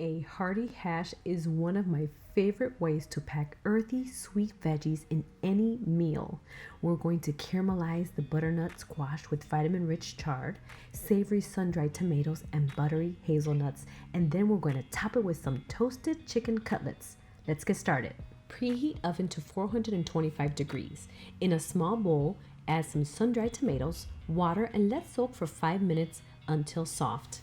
A hearty hash is one of my favorite ways to pack earthy, sweet veggies in any meal. We're going to caramelize the butternut squash with vitamin-rich chard, savory sun-dried tomatoes, and buttery hazelnuts. And then we're going to top it with some toasted chicken cutlets. Let's get started. Preheat oven to 425 degrees. In a small bowl, add some sun-dried tomatoes, water, and let soak for 5 minutes until soft.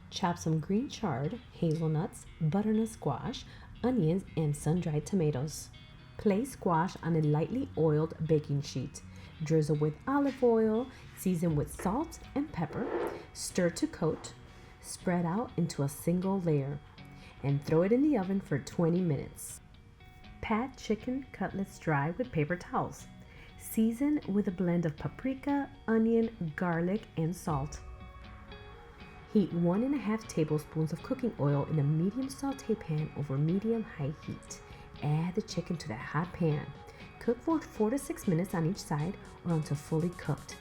Chop some green chard, hazelnuts, butternut squash, onions, and sun-dried tomatoes. Place squash on a lightly oiled baking sheet. Drizzle with olive oil, season with salt and pepper, stir to coat, spread out into a single layer, and throw it in the oven for 20 minutes. Pat chicken cutlets dry with paper towels. Season with a blend of paprika, onion, garlic, and salt. Heat 1.5 tablespoons of cooking oil in a medium saute pan over medium-high heat. Add the chicken to the hot pan. Cook for 4 to 6 minutes on each side or until fully cooked.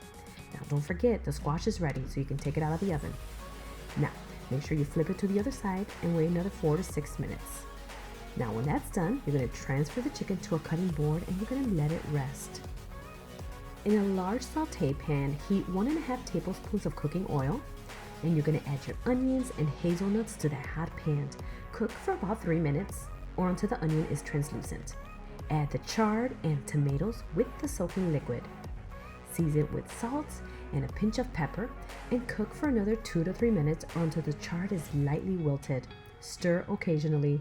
Now don't forget, the squash is ready, so you can take it out of the oven. Now, make sure you flip it to the other side and wait another 4 to 6 minutes. Now when that's done, you're going to transfer the chicken to a cutting board and you're going to let it rest. In a large saute pan, heat 1.5 tablespoons of cooking oil, and you're going to add your onions and hazelnuts to the hot pan. Cook for about 3 minutes or until the onion is translucent. Add the chard and tomatoes with the soaking liquid. Season with salt and a pinch of pepper and cook for another 2 to 3 minutes or until the chard is lightly wilted. Stir occasionally.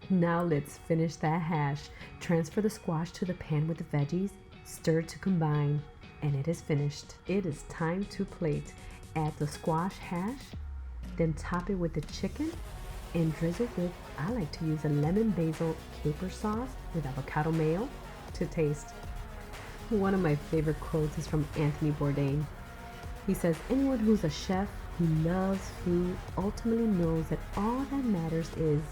Now let's finish that hash. Transfer the squash to the pan with the veggies, stir to combine, and it is finished. It is time to plate. Add the squash hash, then top it with the chicken and drizzle with, I like to use a lemon basil caper sauce with avocado mayo to taste. One of my favorite quotes is from Anthony Bourdain. He says, anyone who's a chef who loves food ultimately knows that all that matters is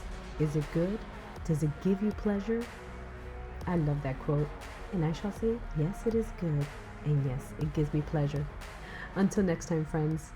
it good? Does it give you pleasure? I love that quote, and I shall say, yes, it is good, and yes, it gives me pleasure. Until next time, friends,